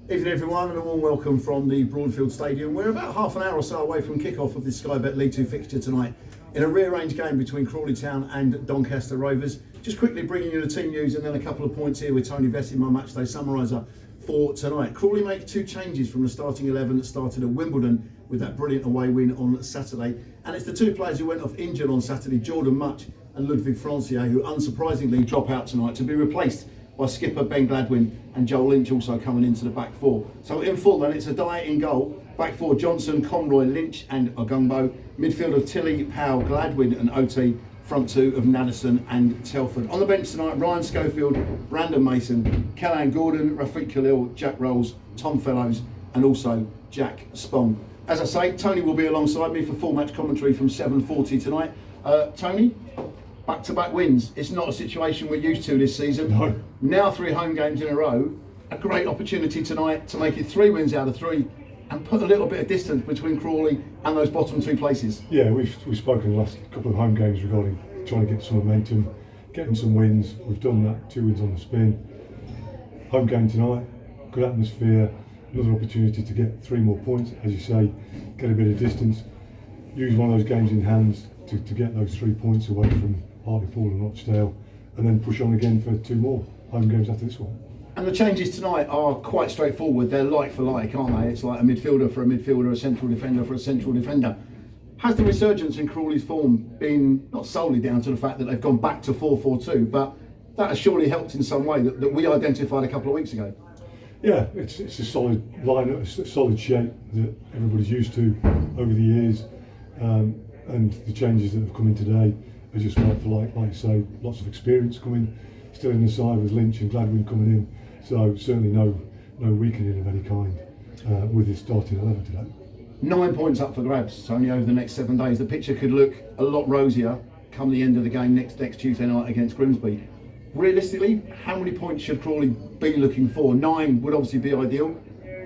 Evening everyone and a warm welcome from the Broadfield Stadium. We're about half an hour or so away from kick-off of this Sky Bet League 2 fixture tonight in a rearranged game between Crawley Town and Doncaster Rovers. Just quickly bringing you the team news and then a couple of points here with Tony Vesey, my matchday summariser for tonight. Crawley make two changes from the starting 11 that started at Wimbledon with that brilliant away win on Saturday. And it's the two players who went off injured on Saturday, Jordan Much and Ludwig Francier, who unsurprisingly drop out tonight to be replaced by skipper Ben Gladwin and Joel Lynch also coming into the back four. So in full then, it's a diet in goal. Back four, Johnson, Conroy, Lynch and Ogungbo. Midfield of Tilly, Powell, Gladwin and OT. Front two of Nadesan and Telford. On the bench tonight, Ryan Schofield, Brandon Mason, Kellan Gordon, Rafiq Khalil, Jack Rolls, Tom Fellows and also Jack Spong. As I say, Tony will be alongside me for full match commentary from 7:40 tonight. Tony, back-to-back wins. It's not a situation we're used to this season. No. Now 3 home games in a row. A great opportunity tonight to make it 3 wins out of 3 and put a little bit of distance between Crawley and those bottom 2 places. Yeah, we've spoken the last couple of home games regarding trying to get some momentum, getting some wins. We've done that, 2 wins on the spin. Home game tonight, good atmosphere, another opportunity to get 3 more points, as you say, get a bit of distance, use one of those games in hand to get those 3 points away from Hartlepool and Rochdale, and then push on again for 2 more home games after this one. And the changes tonight are quite straightforward. They're like for like, aren't they? It's like a midfielder for a midfielder, a central defender for a central defender. Has the resurgence in Crawley's form been not solely down to the fact that they've gone back to 4-4-2, but that has surely helped in some way that we identified a couple of weeks ago? Yeah, it's a solid lineup, it's a solid shape that everybody's used to over the years, and the changes that have come in today are just like for like you say, lots of experience coming still in the side with Lynch and Gladwin coming in, so certainly no weakening of any kind with this starting 11 today. 9 points up for grabs, Tony, over the next 7 days. The picture could look a lot rosier come the end of the game next Tuesday night against Grimsby. Realistically, how many points should Crawley be looking for? 9 would obviously be ideal.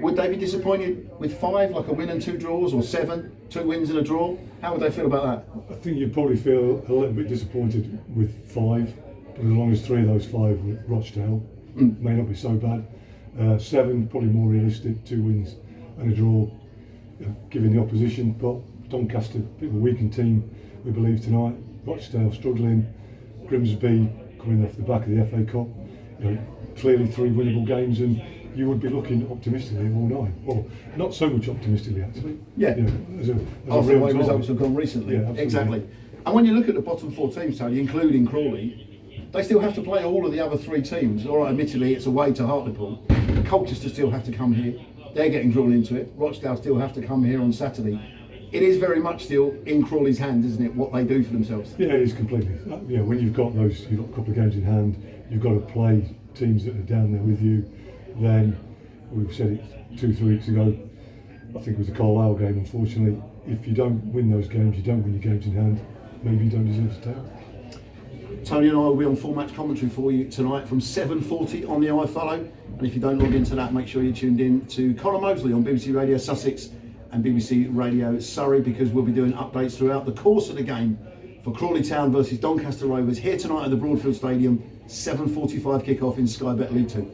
Would they be disappointed with 5, like a win and 2 draws, or 7, 2 wins and a draw? How would they feel about that? I think you'd probably feel a little bit disappointed with 5, but as long as 3 of those 5 with Rochdale, may not be so bad. 7, probably more realistic, 2 wins and a draw, given the opposition. But Doncaster, a bit of a weakened team, we believe tonight. Rochdale struggling, Grimsby coming off the back of the FA Cup. Clearly 3 winnable games, and you would be looking optimistically at all 9. Well, not so much optimistically actually. Yeah. After the way results have gone recently. Yeah, exactly. And when you look at the bottom 4 teams, Tony, including Crawley, they still have to play all of the other 3 teams. All right, admittedly, it's away to Hartlepool. Colchester still have to come here. They're getting drawn into it. Rochdale still have to come here on Saturday. It is very much still in Crawley's hands, isn't it, what they do for themselves? Yeah, it is completely. When you've got a couple of games in hand, you've got to play teams that are down there with you. Then, we've said it 2-3 weeks ago, I think it was the Carlisle game, unfortunately. If you don't win those games, you don't win your games in hand, maybe you don't deserve to stay. Tony and I will be on full match commentary for you tonight from 7:40 on the iFollow. And if you don't log into that, make sure you're tuned in to Conor Mosley on BBC Radio Sussex and BBC Radio Surrey, because we'll be doing updates throughout the course of the game for Crawley Town versus Doncaster Rovers here tonight at the Broadfield Stadium, 7:45 kick-off in Sky Bet League 2.